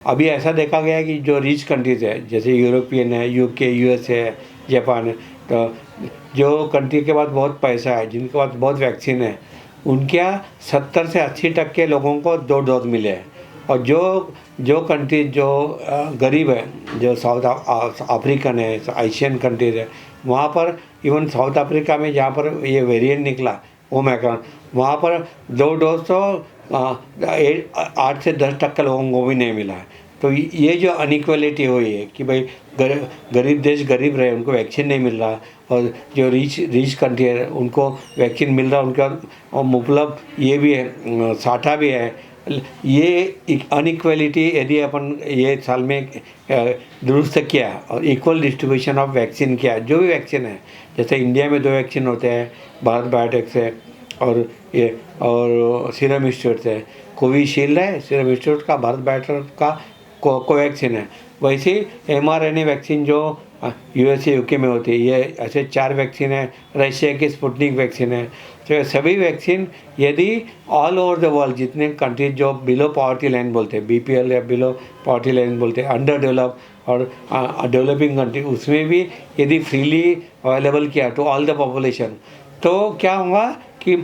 अभी ऐसा देखा गया है कि जो रिच कंट्रीज़ है, जैसे यूरोपियन है, यूके, यूएसए है, जापान है, तो जो कंट्री के पास बहुत पैसा है, जिनके पास बहुत वैक्सीन है, उनके यहाँ 70 से 80% लोगों को 2 डोज़ मिले हैं। और जो जो कंट्री जो गरीब है, जो साउथ अफ्रीकन है, एशियन कंट्रीज़ है, वहाँ पर इवन साउथ अफ्रीका में जहाँ पर ये वेरिएंट निकला ओमिक्रॉन, वहाँ पर 2 डोज़ तो 8 से 10% लोगों को भी नहीं मिला है। तो ये जो अनइक्वालिटी हुई है कि भाई गरीब देश गरीब रहे, उनको वैक्सीन नहीं मिल रहा, और जो रिच कंट्री है उनको वैक्सीन मिल रहा, उनका और मतलब ये भी है, साठा भी है। ये अनइक्वालिटी यदि अपन ये साल में दुरुस्त किया और इक्वल डिस्ट्रीब्यूशन ऑफ वैक्सीन किया, जो भी वैक्सीन है, जैसे इंडिया में 2 वैक्सीन होते हैं, भारत बायोटेक से और सीरम इंस्टीट्यूट से, कोविशील्ड है सीरम इंस्टीट्यूट का, भारत बायोटेक का कोवैक्सीन है। वैसे mRNA वैक्सीन जो यूएसए यूके में होती है, ये ऐसे 4 वैक्सीन है। रशिया की स्पुतनिक वैक्सीन है। तो ये सभी वैक्सीन यदि ऑल ओवर द वर्ल्ड जितने कंट्रीज जो बिलो पॉवर्टी लाइन बोलते हैं, बीपीएल या बिलो पॉवर्टी लाइन बोलते हैं, अंडर डेवलप और डेवलपिंग कंट्री, उसमें भी यदि फ्रीली अवेलेबल किया टू ऑल द पॉपुलेशन, तो क्या होगा कि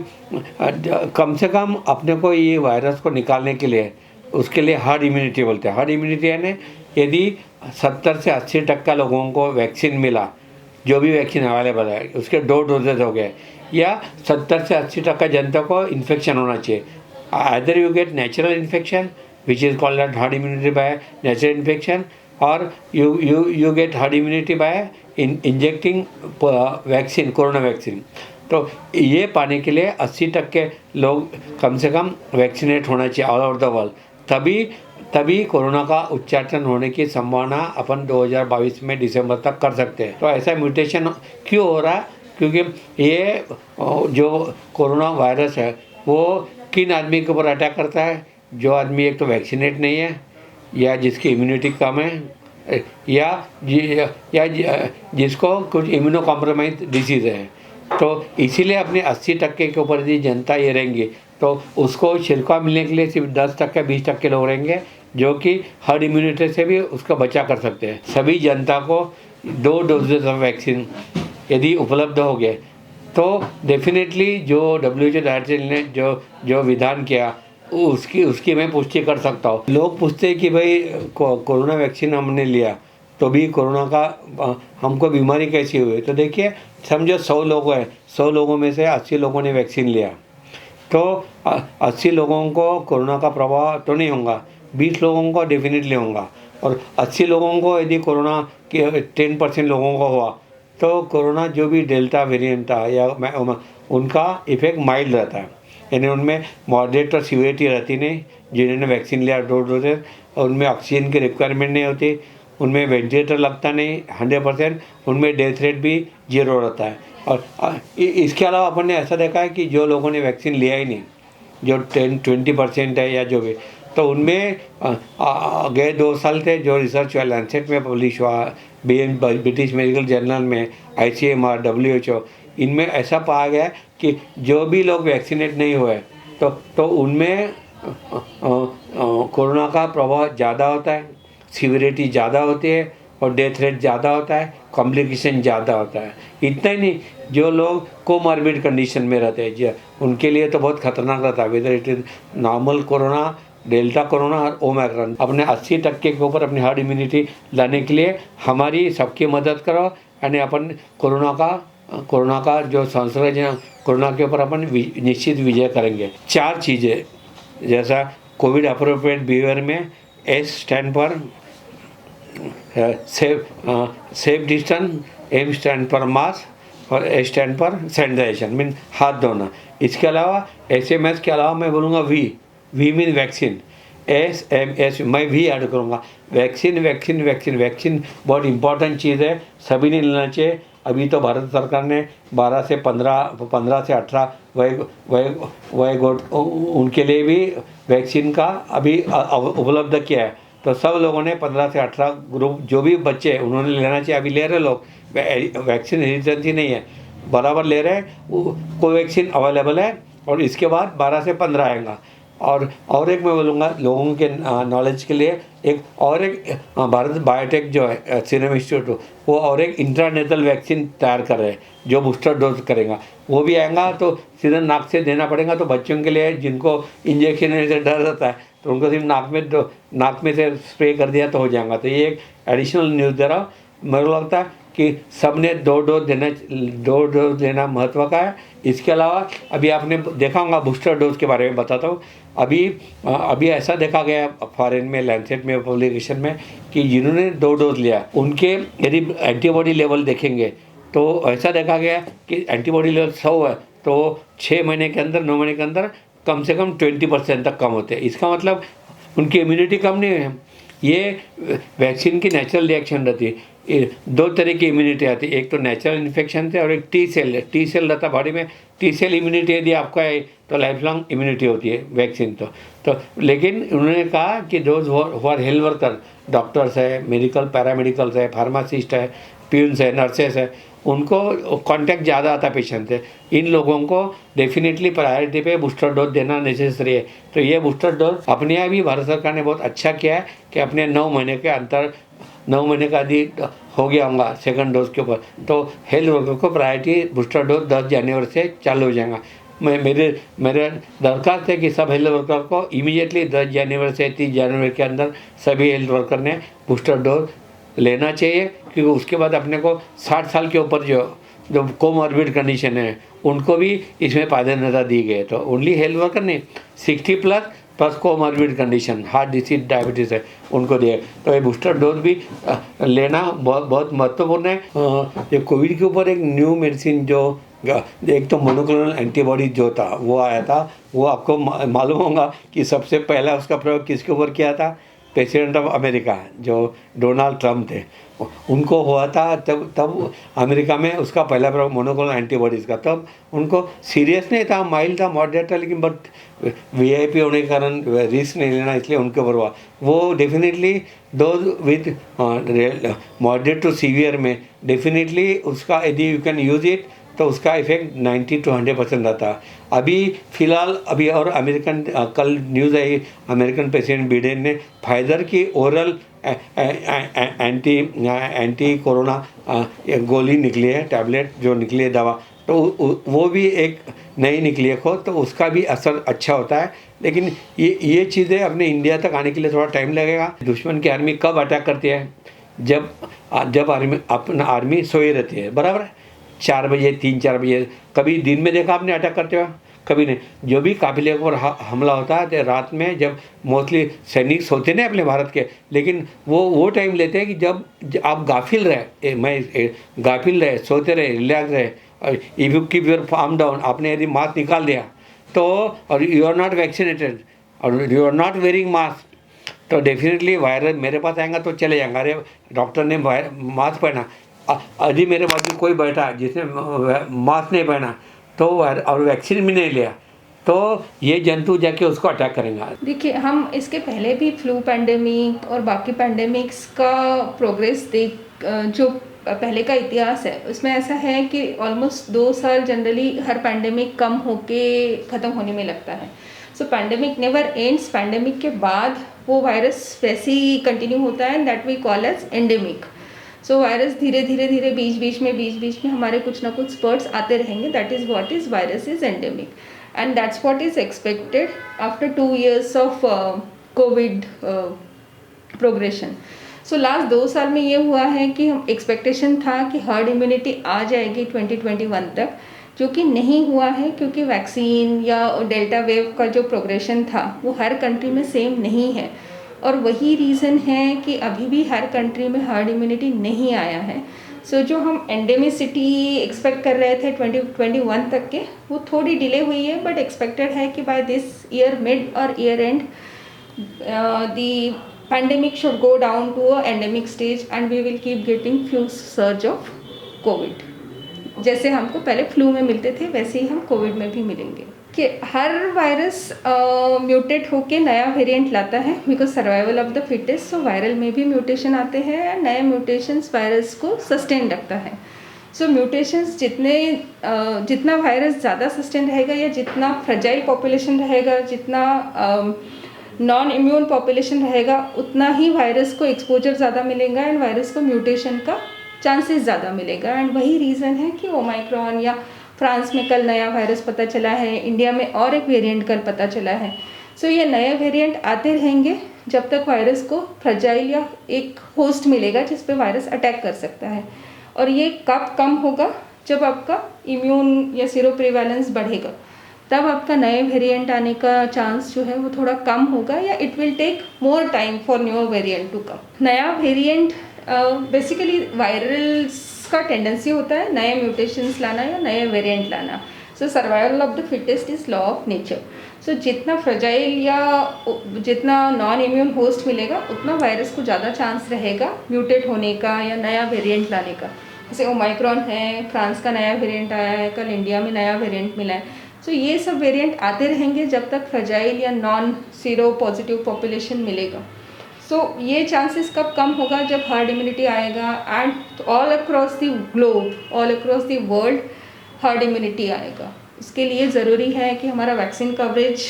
कम से कम अपने को ये वायरस को निकालने के लिए, उसके लिए हर्ड इम्यूनिटी बोलते हैं। हर्ड इम्यूनिटी यानी यदि 70 से 80% लोगों को वैक्सीन मिला, जो भी वैक्सीन अवेलेबल है उसके 2 डोजेज हो गए, या 70 से 80% जनता को इन्फेक्शन होना चाहिए। Either you get natural infection which is called that herd immunity by natural infection, और you get herd immunity by injecting vaccine, corona vaccine. तो ये पाने के लिए 80% लोग कम से कम वैक्सीनेट होना चाहिए ऑल ओवर द वर्ल्ड, तभी कोरोना का उच्चाटन होने की संभावना अपन 2022 में दिसंबर तक कर सकते हैं। तो ऐसा म्यूटेशन क्यों हो रहा है? क्योंकि ये जो कोरोना वायरस है वो किन आदमी के ऊपर अटैक करता है? जो आदमी एक तो वैक्सीनेट नहीं है, या जिसकी इम्यूनिटी कम है, या जिसको कुछ इम्यूनो कॉम्प्रोमाइज डिसीज़ है। तो इसीलिए अपने 80% के ऊपर यदि जनता ये रहेंगी, तो उसको छिड़काव मिलने के लिए सिर्फ 10% 20% लोग रहेंगे, जो कि हर्ड इम्यूनिटी से भी उसका बचा कर सकते हैं। सभी जनता को 2 डोजेज ऑफ वैक्सीन यदि उपलब्ध हो गए, तो डेफिनेटली जो WHO डायरेक्टर ने जो विधान किया, उसकी मैं पुष्टि कर सकता हूँ। लोग पूछते हैं कि भाई कोरोना वैक्सीन हमने लिया तो भी कोरोना का हमको बीमारी कैसी हुई? तो देखिए, समझो 100 लोग हैं, 100 लोगों में से 80 लोगों ने वैक्सीन लिया, तो 80 लोगों को कोरोना का प्रभाव तो नहीं होगा, 20 लोगों को डेफिनेटली होगा। और 80 लोगों को यदि कोरोना के 10% लोगों को हुआ, तो कोरोना जो भी डेल्टा वेरिएंट था या उनका इफेक्ट माइल्ड रहता है, यानी उनमें मॉडरेट और सीवियरिटी रहती नहीं। जिन्होंने वैक्सीन लिया 2 डोजेज, और उनमें ऑक्सीजन की रिक्वायरमेंट नहीं होती, उनमें वेंटिलेटर लगता नहीं 100%, उनमें डेथ रेट भी 0 रहता है। और इसके अलावा अपन ने ऐसा देखा है कि जो लोगों ने वैक्सीन लिया ही नहीं, जो 10-20% है या जो भी, तो उनमें गए 2 साल थे जो रिसर्च हुआ, लैंसेट में पब्लिश हुआ, ब्रिटिश मेडिकल जर्नल में, ICMR, WHO, इनमें ऐसा पाया गया कि जो भी लोग वैक्सीनेट नहीं हुए, तो उनमें कोरोना का प्रभाव ज़्यादा होता है, सीवियरिटी ज़्यादा होती है, और डेथ रेट ज़्यादा होता है, कॉम्प्लिकेशन ज़्यादा होता है। इतना ही नहीं, जो लोग कोमॉर्बिड कंडीशन में रहते हैं, उनके लिए तो बहुत खतरनाक रहता है, weather it is normal corona, delta corona और ओमिक्रॉन। अपने 80% के ऊपर अपनी हर्ड इम्यूनिटी लाने के लिए हमारी सबकी मदद करो, यानी अपन कोरोना का जो संसर्ग है, कोरोना के ऊपर अपन निश्चित विजय करेंगे। 4 चीज़ें, जैसा कोविड अप्रोप्रिएट बिहेवियर में S स्टैंड पर सेफ डिस्टेंस, M स्टैंड पर मास्क, और S स्टैंड पर सैनिटाइजेशन, मीन हाथ धोना। इसके अलावा SMS के अलावा मैं बोलूँगा V मीन वैक्सीन, SMS मैं भी ऐड करूँगा। वैक्सीन बहुत इंपॉर्टेंट चीज़ है, सभी ने लेना चाहिए। अभी तो भारत सरकार ने 12 से 18 वय उनके लिए भी वैक्सीन का अभी उपलब्ध किया है। तो सब लोगों ने 15 से 18 ग्रुप जो भी बच्चे हैं उन्होंने लेना चाहिए। अभी ले रहे लोग, वैक्सीन हेजिटेंसी नहीं है, बराबर ले रहे हैं। कोवैक्सीन अवेलेबल है, और इसके बाद 12 से 15 आएगा। और एक मैं बोलूँगा लोगों के नॉलेज के लिए, एक भारत बायोटेक जो है सीरम इंस्टीट्यूट, वो और एक इंट्रानेशनल वैक्सीन तैयार कर रहे हैं जो बूस्टर डोज करेगा। वो भी आएगा तो सीधे नाक से देना पड़ेगा, तो बच्चों के लिए जिनको इंजेक्शन से डर रहता है तो उनको सिर्फ नाक में से स्प्रे कर दिया तो हो जाएगा। तो ये एक एडिशनल न्यूज़ दे रहा हूँ। मेरे को लगता है कि सबने 2 डोज देना महत्व का है। इसके अलावा अभी आपने देखा होगा, बूस्टर डोज के बारे में बताता हूँ। अभी ऐसा देखा गया फॉरेन में, लैंसेट में पब्लिकेशन में, कि जिन्होंने 2 डोज लिया उनके यदि एंटीबॉडी लेवल देखेंगे तो ऐसा देखा गया कि एंटीबॉडी लेवल 100 है तो 6 महीने के अंदर, 9 महीने के अंदर कम से कम 20% तक कम होते हैं। इसका मतलब उनकी इम्यूनिटी कम नहीं है। ये वैक्सीन की नेचुरल रिएक्शन रहती है। 2 तरह की इम्यूनिटी आती है, एक तो नेचुरल इन्फेक्शन से और एक टी सेल रहता है बॉडी में। टी सेल इम्यूनिटी यदि आपका है तो लाइफ लॉन्ग इम्यूनिटी होती है वैक्सीन तो लेकिन उन्होंने कहा कि those who are health worker, doctors है, मेडिकल पैरामेडिकल्स है, फार्मासिस्ट है, प्यून्स है, नर्सेस है, उनको कांटेक्ट ज़्यादा आता है पेशेंट से, इन लोगों को डेफिनेटली प्रायोरिटी पे बूस्टर डोज देना नेसेसरी है। तो ये बूस्टर डोज अपने आप ही भारत सरकार ने बहुत अच्छा किया है कि अपने 9 महीने के अंतर, 9 महीने का यदि हो गया होगा सेकंड डोज के ऊपर, तो हेल्थ वर्कर को प्रायोरिटी बूस्टर डोज 10 जनवरी से चालू हो जाएगा। मेरे दरख्वास्त है कि सब हेल्थ वर्कर को इमीडिएटली 10 जनवरी से 30 जनवरी के अंदर सभी हेल्थ वर्कर ने बूस्टर डोज लेना चाहिए, क्योंकि उसके बाद अपने को 60 साल के ऊपर जो कोमॉर्बिड कंडीशन है उनको भी इसमें प्राधान्यता दी गई है। तो ओनली हेल्थ वर्कर नहीं, 60 plus comorbid condition, heart disease, diabetes है, उनको दिए। तो ये बूस्टर डोज भी लेना बहुत महत्वपूर्ण है। ये कोविड के ऊपर एक न्यू मेडिसिन जो एक तो मोनोक्लोनल एंटीबॉडी जो था वो आया था, वो आपको मालूम होगा कि सबसे पहला उसका प्रयोग किसके ऊपर किया था? प्रेसिडेंट ऑफ अमेरिका जो डोनाल्ड ट्रंप थे, उनको हुआ था। तब अमेरिका में उसका पहला प्रयोग मोनोक्लोनल एंटीबॉडीज़ का, तब उनको सीरियस नहीं था, माइल्ड था, मॉडरेट था, लेकिन बट वीआईपी होने के कारण रिस्क नहीं लेना, इसलिए उनके ऊपर हुआ। वो definitely those with moderate to severe में डेफिनेटली उसका यदि यू कैन यूज़ इट तो उसका इफेक्ट 90 to 100% रहता है। अभी फ़िलहाल और अमेरिकन कल न्यूज़ आई, अमेरिकन प्रेसिडेंट बिडेन ने फाइज़र की ओरल एंटी कोरोना गोली निकली है, टैबलेट जो निकली है दवा, तो वो भी एक नई निकली है खोज, तो उसका भी असर अच्छा होता है। लेकिन ये चीज़ें अपने इंडिया तक आने के लिए थोड़ा टाइम लगेगा। दुश्मन की आर्मी कब अटैक करती है? जब आर्मी सोई रहती है, बराबर है, 4 बजे, 3-4 बजे। कभी दिन में देखा आपने अटैक करते हुए? कभी नहीं। जो भी काफिले पर हमला होता है तो रात में, जब मोस्टली सैनिक सोते नहीं अपने भारत के, लेकिन वो टाइम लेते हैं कि जब आप गाफिल रहे, सोते रहे, रिलैक्स रहे, और if you keep your form down, आपने यदि मास्क निकाल दिया तो, और यू आर नॉट वैक्सीनेटेड और you are not wearing mask, तो डेफिनेटली वायरस मेरे पास आएगा तो चले जाएंगे। अरे डॉक्टर ने मास्क पहना, अभी मेरे पास कोई बैठा जिसने मास्क नहीं पहना तो और वैक्सीन भी नहीं लिया, तो ये जंतु जाके उसको अटैक करेंगे। देखिए, हम इसके पहले भी फ्लू पैंडेमिक और बाकी पैंडेमिक्स का प्रोग्रेस जो पहले का इतिहास है उसमें ऐसा है कि ऑलमोस्ट 2 साल जनरली हर पैंडेमिक कम होके ख़त्म होने में लगता है। So pandemic never ends. Pandemic के बाद वो वायरस वैसे ही कंटिन्यू होता है, that we call as endemic. So virus धीरे धीरे बीच बीच में हमारे कुछ ना कुछ स्पर्ट्स आते रहेंगे। That is what is virus is endemic, and that's what is expected after 2 years of Covid progression. So last 2 साल में ये हुआ है कि हम एक्सपेक्टेशन था कि हर्ड इम्यूनिटी आ जाएगी 2021 तक, जो कि नहीं हुआ है, क्योंकि वैक्सीन या डेल्टा वेव का जो प्रोग्रेशन था वो हर कंट्री में सेम नहीं है, और वही रीज़न है कि अभी भी हर कंट्री में हर्ड इम्यूनिटी नहीं आया है। सो जो हम एंडेमिसिटी एक्सपेक्ट कर रहे थे 2021 तक के, वो थोड़ी डिले हुई है, बट एक्सपेक्टेड है कि बाय दिस ईयर मिड और year and the pandemic should go down to a endemic stage and we will keep getting few surge of COVID। जैसे हमको पहले फ्लू में मिलते थे वैसे ही हम कोविड में भी मिलेंगे। कि हर वायरस म्यूटेट होके नया वेरिएंट लाता है, because survival of the fittest. So viral में भी म्यूटेशन आते हैं, नए म्यूटेशंस वायरस को सस्टेन रखता है। सो म्यूटेशंस जितना वायरस ज़्यादा सस्टेन रहेगा या जितना फ्रेजाइल पॉपुलेशन रहेगा, जितना नॉन इम्यून पॉपुलेशन रहेगा, उतना ही वायरस को एक्सपोजर ज़्यादा मिलेगा एंड वायरस को म्यूटेशन का चांसेस ज़्यादा मिलेगा। एंड वही रीज़न है कि ओमाइक्रॉन या फ्रांस में कल नया वायरस पता चला है, इंडिया में और एक वेरिएंट कल पता चला है। सो ये नए वेरिएंट आते रहेंगे जब तक वायरस को फ्रेजाइल या एक होस्ट मिलेगा जिस पे वायरस अटैक कर सकता है। और ये कब कम होगा? जब आपका इम्यून या सीरो प्रिवेलेंस बढ़ेगा, तब आपका नए वेरिएंट आने का चांस जो है वो थोड़ा कम होगा, या it will take more time for new variant to come. नया वेरिएंट बेसिकली वायरल्स का टेंडेंसी होता है नए म्यूटेशंस लाना या नए वेरिएंट लाना। So survival of the fittest is law of nature. So जितना फ्रेजाइल या जितना नॉन इम्यून होस्ट मिलेगा, उतना वायरस को ज़्यादा चांस रहेगा म्यूटेट होने का या नया वेरिएंट लाने का। जैसे ओमाइक्रॉन है, फ्रांस का नया वेरिएंट आया है, कल इंडिया में नया वेरिएंट मिला है। सो ये सब वेरिएंट आते रहेंगे जब तक फ्रेजाइल या नॉन सीरो पॉजिटिव पॉपुलेशन मिलेगा। सो ये चांसेस कब कम होगा? जब हर्ड इम्यूनिटी आएगा and all across the globe, all across the world herd immunity आएगा। उसके लिए ज़रूरी है कि हमारा वैक्सीन कवरेज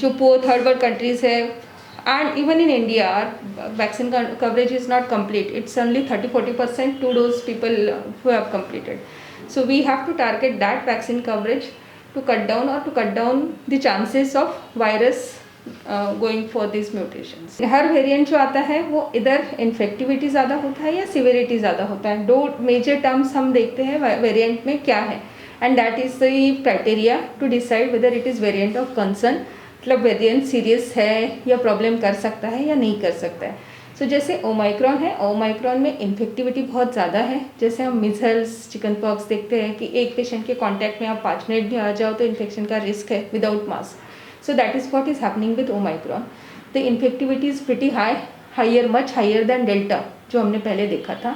जो पुअर थर्ड वर्ल्ड कंट्रीज़ है and even in India vaccine coverage is not complete. It's only 30-40% two dose people who have completed. So we have to target that vaccine coverage to cut down the chances of virus going for these mutations. Her variant जो आता है वो इधर infectivity ज़्यादा होता है या severity ज़्यादा होता है। दो मेजर टर्म्स हम देखते हैं वेरिएंट में क्या है, and that is the criteria to decide whether it is variant of concern, मतलब वेरिएंट सीरियस है या प्रॉब्लम कर सकता है या नहीं कर सकता है। सो जैसे ओमाइक्रॉन है, ओमाइक्रॉन में इन्फेक्टिविटी बहुत ज़्यादा है। जैसे हम मिजल्स, चिकन पॉक्स देखते हैं कि एक पेशेंट के कांटेक्ट में आप 5 मिनट भी आ जाओ तो इन्फेक्शन का रिस्क है without mask. So that is what is happening with Omicron. The infectivity is pretty high, much higher than Delta जो हमने पहले देखा था।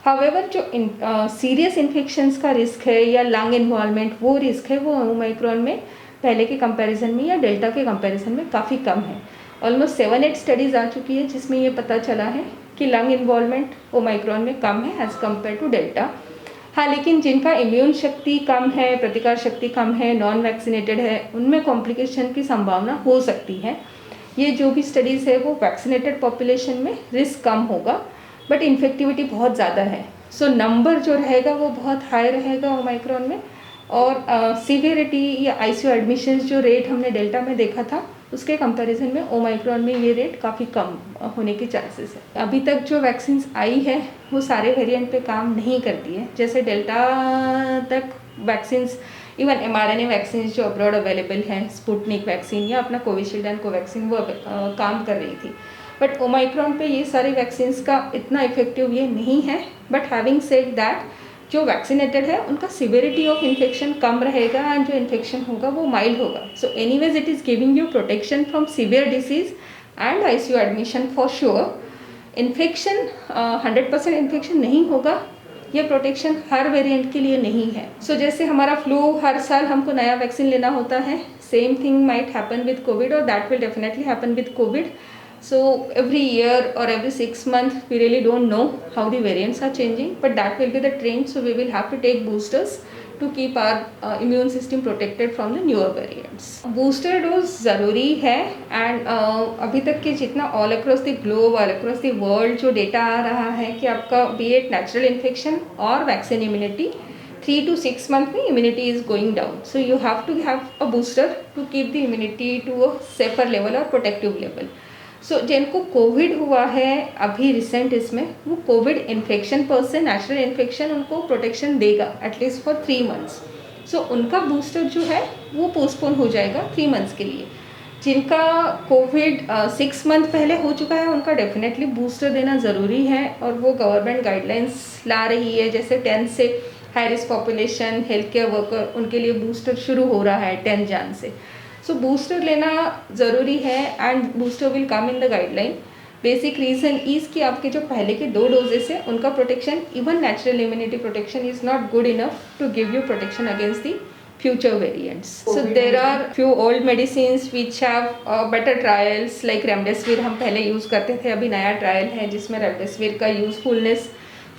However जो सीरियस इन्फेक्शंस का रिस्क है या लंग इन्वॉल्वमेंट, वो रिस्क है वो ओमाइक्रॉन में पहले के कंपैरिजन में या डेल्टा के कंपैरिजन में काफ़ी कम है। ऑलमोस्ट 7-8 स्टडीज़ आ चुकी है जिसमें ये पता चला है कि लंग इन्वॉल्वमेंट ओमाइक्रॉन में कम है एज़ कम्पेयर टू डेल्टा। हाँ, लेकिन जिनका इम्यून शक्ति कम है, प्रतिकार शक्ति कम है, नॉन वैक्सीनेटेड है, उनमें कॉम्प्लिकेशन की संभावना हो सकती है। ये जो भी स्टडीज़ है वो वैक्सीनेटेड पॉपुलेशन में रिस्क कम होगा, बट इन्फेक्टिविटी बहुत ज़्यादा है। सो नंबर जो रहेगा वो बहुत हाई रहेगा ओमाइक्रॉन में, और सीवियरिटी या आईसीयू एडमिशन्स जो रेट हमने डेल्टा में देखा था उसके कंपैरिजन में ओमाइक्रॉन में ये रेट काफ़ी कम होने के चांसेस है। अभी तक जो वैक्सीन्स आई है वो सारे वेरिएंट पे काम नहीं करती है। जैसे डेल्टा तक वैक्सीन्स, इवन mRNA वैक्सीन्स जो अब्रॉड अवेलेबल हैं, स्पुटनिक वैक्सीन या अपना कोविशील्ड एंड कोवैक्सीन, वो काम कर रही थी। बट ओमाइक्रॉन पे ये सारे वैक्सीन्स का इतना इफेक्टिव ये नहीं है। बट हैविंग सेड दैट, जो वैक्सीनेटेड है उनका सिवियरिटी ऑफ इन्फेक्शन कम रहेगा एंड जो इन्फेक्शन होगा वो माइल्ड होगा। So anyways it is giving you protection from severe disease and ICU admission for sure. Infection 100% infection नहीं होगा, ये प्रोटेक्शन हर वेरिएंट के लिए नहीं है। सो जैसे हमारा फ्लू हर साल हमको नया वैक्सीन लेना होता है, same thing might happen with Covid, और that will definitely happen with Covid. So every year or every 6 months, we really don't know how the variants are changing, but that will be the trend. So we will have to take boosters to keep our immune system protected from the newer variants. Booster dose ज़रूरी है, and अभी तक के जितना all across the globe, all across the world जो data आ रहा है कि आपका be it natural infection or vaccine immunity, 3 to 6 months में immunity is going down. So you have to have a booster to keep the immunity to a safer level or protective level. सो जिनको Covid हुआ है अभी recent, इसमें वो Covid infection पर से natural infection उनको प्रोटेक्शन देगा एटलीस्ट फॉर 3 months। सो उनका बूस्टर जो है वो पोस्टपोन हो जाएगा 3 months के लिए। जिनका कोविड 6 month पहले हो चुका है उनका डेफिनेटली बूस्टर देना ज़रूरी है, और वो गवर्नमेंट गाइडलाइंस ला रही है। जैसे 10 से high risk population, health care worker, उनके लिए बूस्टर शुरू हो रहा है 10 Jan से। सो बूस्टर लेना ज़रूरी है and booster will come in the guideline. Basic reason is कि आपके जो पहले के 2 डोजेस है उनका protection, even natural immunity protection, is not good enough to give you protection against the future variants. So there are few old medicines which have better trials like remdesivir हम पहले use करते थे, अभी नया trial है जिसमें remdesivir का usefulness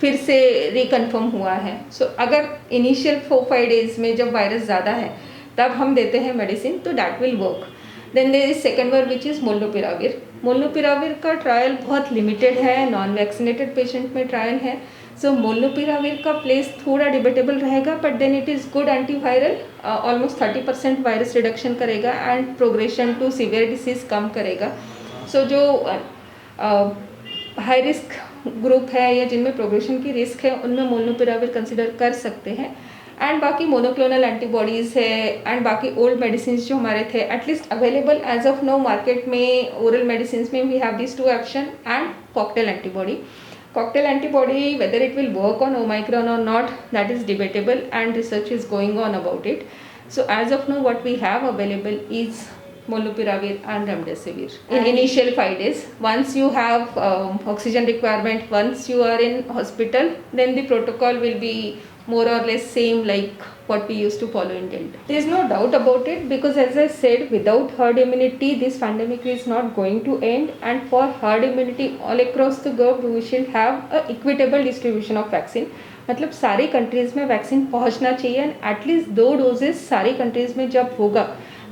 फिर से रिकन्फर्म हुआ है. सो अगर इनिशियल 4-5 डेज में जब वायरस ज़्यादा है तब हम देते हैं मेडिसिन तो that will work. Then there is second one which is molnupiravir. Molnupiravir का ट्रायल बहुत लिमिटेड है, नॉन वैक्सीनेटेड पेशेंट में ट्रायल है. सो मोलनुपिराविर का प्लेस थोड़ा डिबेटेबल रहेगा, but then it is good antiviral. Almost 30% virus reduction करेगा and progression to severe disease कम करेगा. सो जो हाई रिस्क ग्रुप है या जिनमें प्रोग्रेशन की रिस्क है उनमें मोलनुपिराविर कंसिडर कर सकते हैं. एंड बाकी मोनोक्लोनल एंटीबॉडीज़ है एंड बाकी ओल्ड मेडिसिन जो हमारे थे at least available as of now market में, ओरल मेडिसिन में we have this 2 action and cocktail antibody. Cocktail antibody, whether it will work on Omicron or not, that is debatable and research is going on about it. So as of now, what we have available is molnupiravir and remdesivir in initial 5 days. Once you have oxygen requirement, once you are in hospital, then the protocol will be more or less same like what we used to follow in Delta. There is no doubt about it because as I said, without herd immunity, this pandemic is not going to end, and for herd immunity all across the globe, we should have a equitable distribution of vaccine. मतलब सारी countries में vaccine पहुंचना चाहिए and at least 2 doses सारी countries में जब होगा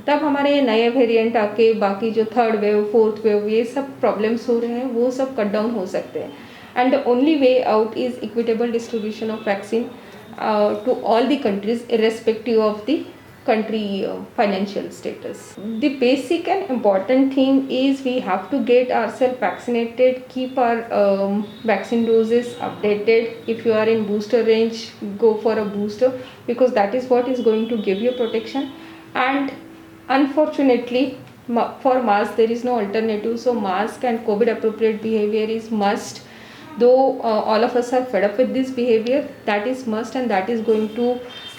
तब हमारे ये नए वेरिएंट आके बाकी जो 3rd वेव 4th वेव ये सब प्रॉब्लम्स हो रहे हैं वो सब कट डाउन हो सकते हैं. And the only way out is equitable distribution of vaccine to all the countries irrespective of the country financial status. The basic and important thing is we have to get ourselves vaccinated, keep our vaccine doses updated. If you are in booster range, go for a booster because that is what is going to give you protection. And unfortunately for mask there is no alternative, so mask and COVID appropriate behavior is must. Though all of us are fed up with this behavior, that is must and that is going to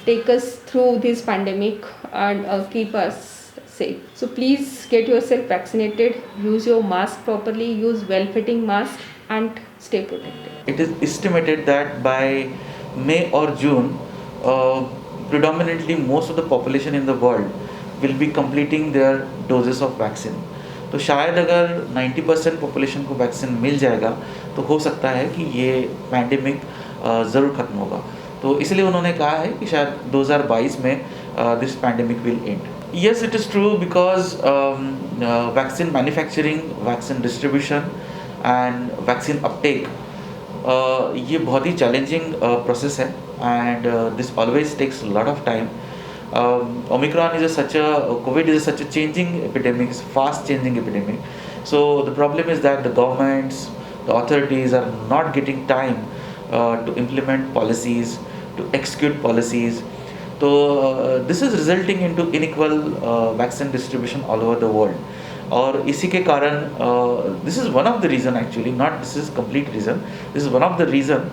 take us through this pandemic and keep us safe. So please get yourself vaccinated, use your mask properly, use well-fitting mask and stay protected. It is estimated that by May or June, predominantly most of the population in the world will be completing their doses of vaccine. तो शायद अगर 90% population को vaccine मिल जाएगा तो हो सकता है कि ये पैंडेमिक ज़रूर ख़त्म होगा. तो इसलिए उन्होंने कहा है कि शायद 2022 में this pandemic will end. Yes, it is true because vaccine manufacturing, vaccine distribution and vaccine uptake ये बहुत ही चैलेंजिंग प्रोसेस है and this always takes lot of time. Omicron is COVID is such a changing epidemic, it's a fast changing epidemic. So the problem is that the governments, the authorities are not getting time to implement policies, to execute policies. So this is resulting into unequal vaccine distribution all over the world. और इसी के कारण this is one of the reason actually, not this is complete reason, this is one of the reason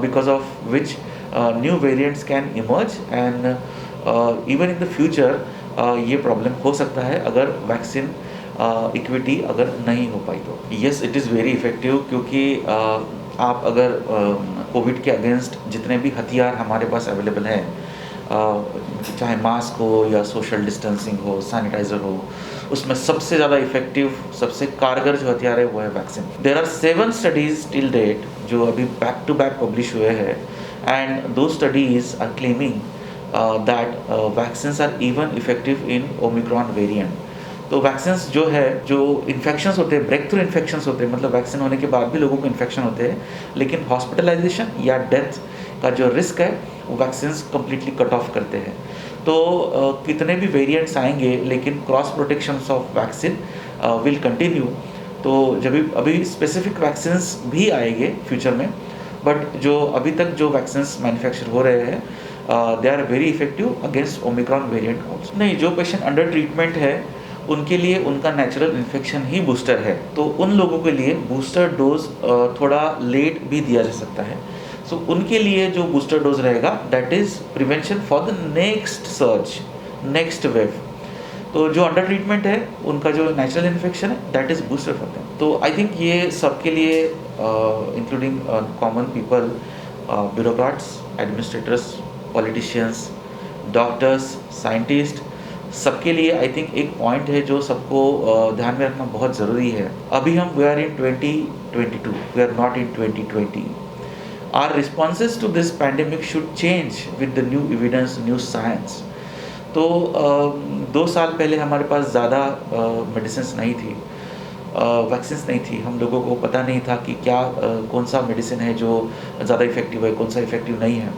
because of which new variants can emerge and even in the future ये problem हो सकता है अगर vaccine equity अगर नहीं हो पाई तो. Yes, it is very effective क्योंकि आप अगर कोविड के अगेंस्ट जितने भी हथियार हमारे पास अवेलेबल हैं, चाहे मास्क हो या सोशल डिस्टेंसिंग हो, सैनिटाइज़र हो, उसमें सबसे ज़्यादा इफ़ेक्टिव, सबसे कारगर जो हथियार है वो है vaccine. There are 7 studies till date जो अभी बैक टू बैक पब्लिश हुए हैं एंड दो studies are claiming that vaccines are even effective in Omicron variant. तो वैक्सीन्स जो है, जो इन्फेक्शंस होते हैं, ब्रेक थ्रू इन्फेक्शंस होते हैं, मतलब वैक्सीन होने के बाद भी लोगों को इन्फेक्शन होते हैं, लेकिन हॉस्पिटलाइजेशन या डेथ का जो रिस्क है वो वैक्सीन्स कम्प्लीटली कट ऑफ करते हैं. तो कितने भी वेरिएंट्स आएंगे लेकिन cross protections of vaccine will continue. तो जब अभी स्पेसिफिक वैक्सीन्स भी आएंगे फ्यूचर में, बट जो अभी तक जो वैक्सीन्स मैन्युफैक्चर हो रहे हैं they are very effective against Omicron variant also. नहीं, जो पेशेंट अंडर ट्रीटमेंट है उनके लिए उनका नेचुरल इन्फेक्शन ही बूस्टर है, तो उन लोगों के लिए बूस्टर डोज थोड़ा लेट भी दिया जा सकता है. सो उनके लिए जो बूस्टर डोज रहेगा that is prevention for the next surge, next wave. तो जो अंडर ट्रीटमेंट है उनका जो नेचुरल इन्फेक्शन है that is booster for them. तो आई थिंक ये सबके लिए including common people, bureaucrats, administrators, politicians, doctors, scientist, सबके लिए आई थिंक एक पॉइंट है जो सबको ध्यान में रखना बहुत ज़रूरी है. अभी हम we are in 2022, we are not in 2020. our responses to this pandemic should change with the new evidence, new science. तो 2 साल पहले हमारे पास ज़्यादा मेडिसिन नहीं थी, वैक्सीन्स नहीं थी, हम लोगों को पता नहीं था कि क्या कौन सा मेडिसिन है जो ज़्यादा इफ़ेक्टिव है, कौन सा इफ़ेक्टिव नहीं है।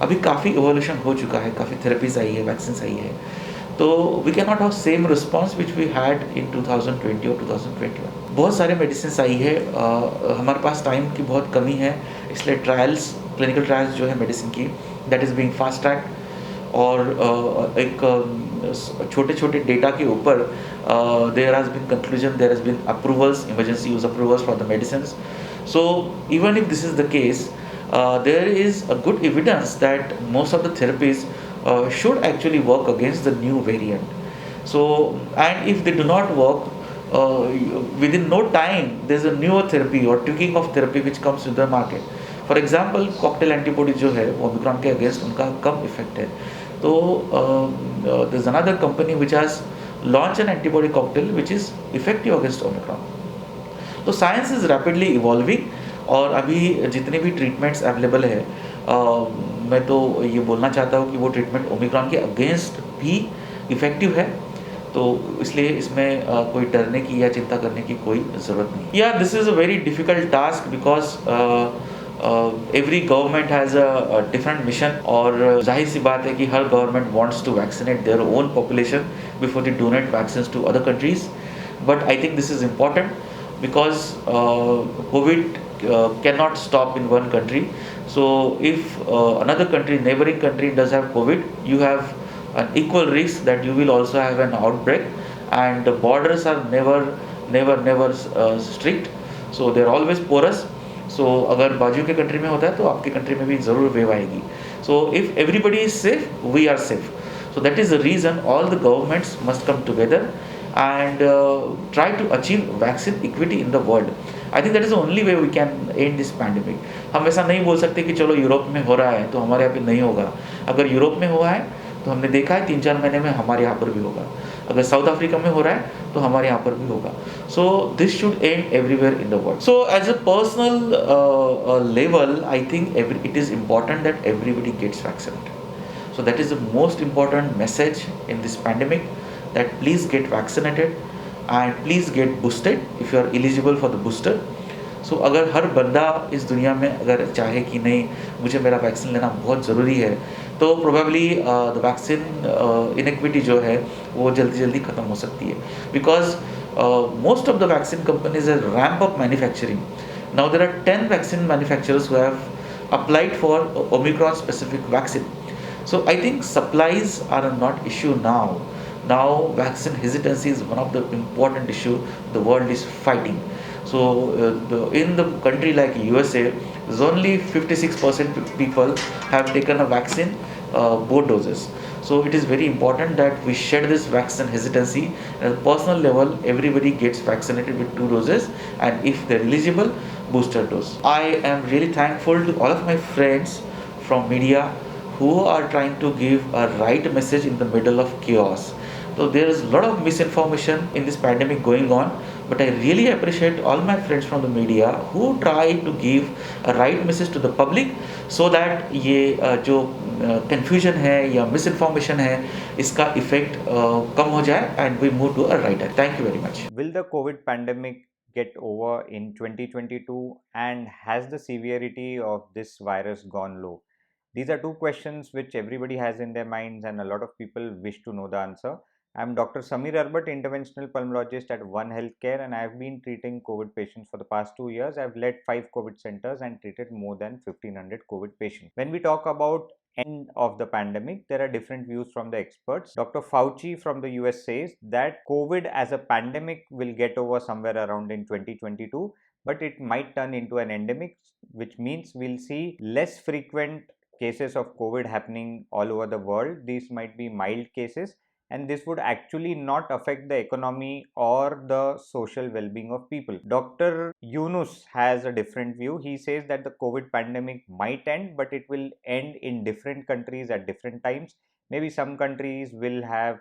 अभी काफ़ी इवोल्यूशन हो चुका है, काफ़ी थेरेपीज़ आई है, वैक्सीन्स आई है, तो we can not have same response which we had in 2020 और 2021। बहुत सारे मेडिसिन आई है, हमारे पास टाइम की बहुत कमी है, इसलिए ट्रायल्स, क्लिनिकल ट्रायल्स जो है मेडिसिन की, that is being fast track, और एक छोटे छोटे डेटा के ऊपर there has been conclusion, there has been approvals, emergency use approvals for the medicine. So even if this is the case, there is a good evidence that most of the therapies should actually work against the new variant. So, and if they do not work, within no time there's a newer therapy or tweaking of therapy which comes to the market. For example cocktail antibody जो है Omicron के against उनका कम effect है, तो there is another company which has launch an antibody cocktail which is effective against Omicron. तो science is rapidly evolving, और अभी जितने भी ट्रीटमेंट्स अवेलेबल है, मैं तो ये बोलना चाहता हूँ कि वो ट्रीटमेंट ओमिक्रॉन के अगेंस्ट भी इफ़ेक्टिव है, तो इसलिए इसमें कोई डरने की या चिंता करने की कोई ज़रूरत नहीं. या this is a very difficult task because every government has a different mission, और जाहिर सी बात है कि हर government wants to vaccinate their own population before they donate vaccines to other countries. But I think this is important because COVID cannot stop in one country. So if another country, neighboring country does have COVID, you have an equal risk that you will also have an outbreak, and the borders are never strict, so they are always porous. So अगर बाजू के country में होता है तो आपके country में भी ज़रूर वेव आएगी. So if everybody is safe, we are safe. So that is the reason all the governments must come together and try to achieve vaccine equity in the world. I think that is the only way we can end this pandemic. हम ऐसा नहीं बोल सकते कि चलो Europe में हो रहा है तो हमारे यहाँ पे नहीं होगा. अगर यूरोप में हुआ है तो हमने देखा है 3-4 महीने में हमारे यहाँ पर भी होगा. अगर साउथ अफ्रीका में हो रहा है तो हमारे यहाँ पर भी होगा. So this should end everywhere in the world. So as a personal level I think it is important that everybody gets vaccinated. So that is the most important message in this pandemic, that please get vaccinated and please get boosted if you are eligible for the booster. So अगर हर बंदा इस दुनिया में अगर चाहे कि नहीं मुझे मेरा वैक्सीन लेना बहुत ज़रूरी है, तो प्रोबेबली द वैक्सीन इनइक्विटी जो है वो जल्दी ख़त्म हो सकती है, because most of the vaccine companies are ramp up manufacturing. Now there are 10 vaccine manufacturers who have applied for Omicron specific vaccine. So I think supplies are not issue now. Now vaccine hesitancy is one of the important issue the world is fighting. So in the country like USA, there's only 56% people have taken a vaccine, both doses. So it is very important that we shed this vaccine hesitancy. At a personal level, everybody gets vaccinated with 2 doses, and if they're eligible, booster dose. I am really thankful to all of my friends from media who are trying to give a right message in the middle of chaos. So there is a lot of misinformation in this pandemic going on, but I really appreciate all my friends from the media who try to give a right message to the public, so that ये जो confusion है या misinformation है इसका effect कम हो जाए and we move to a right. Thank you very much. Will the COVID pandemic get over in 2022, and has the severity of this virus gone low? These are two questions which everybody has in their minds, and a lot of people wish to know the answer. I'm Dr. Samir Arbut, interventional pulmonologist at One Healthcare, and I've been treating COVID patients for the past 2 years. I've led 5 COVID centers and treated more than 1,500 COVID patients. When we talk about end of the pandemic, there are different views from the experts. Dr. Fauci from the US says that COVID as a pandemic will get over somewhere around in 2022, but it might turn into an endemic, which means we'll see less frequent cases of COVID happening all over the world. These might be mild cases, and this would actually not affect the economy or the social well-being of people. Dr. Yunus has a different view. He says that the COVID pandemic might end, but it will end in different countries at different times. Maybe some countries will have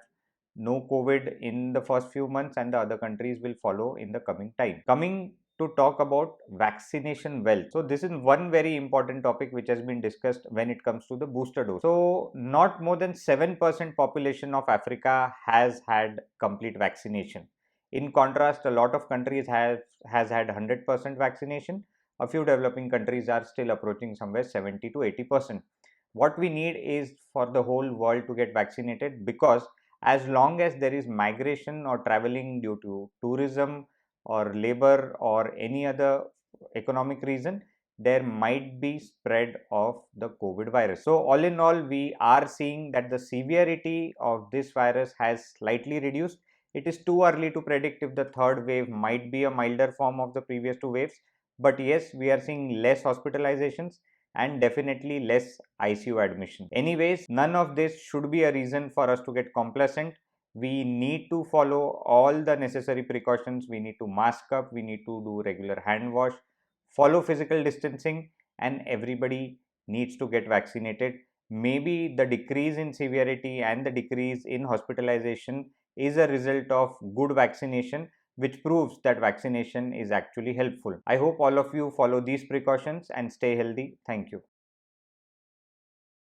no COVID in the first few months and the other countries will follow in the coming time. Coming to talk about vaccination wealth. So this is one very important topic which has been discussed when it comes to the booster dose. So not more than 7% population of Africa has had complete vaccination. In contrast, a lot of countries has had 100% vaccination. A few developing countries are still approaching somewhere 70 to 80%. What we need is for the whole world to get vaccinated, because as long as there is migration or traveling due to tourism or labor or any other economic reason, there might be spread of the COVID virus. So all in all, we are seeing that the severity of this virus has slightly reduced. It is too early to predict if the third wave might be a milder form of the previous two waves, but yes, we are seeing less hospitalizations and definitely less ICU admission. Anyways, none of this should be a reason for us to get complacent. We need to follow all the necessary precautions. We need to mask up, we need to do regular hand wash, follow physical distancing, and everybody needs to get vaccinated. Maybe the decrease in severity and the decrease in hospitalization is a result of good vaccination, which proves that vaccination is actually helpful. I hope all of you follow these precautions and stay healthy. Thank you.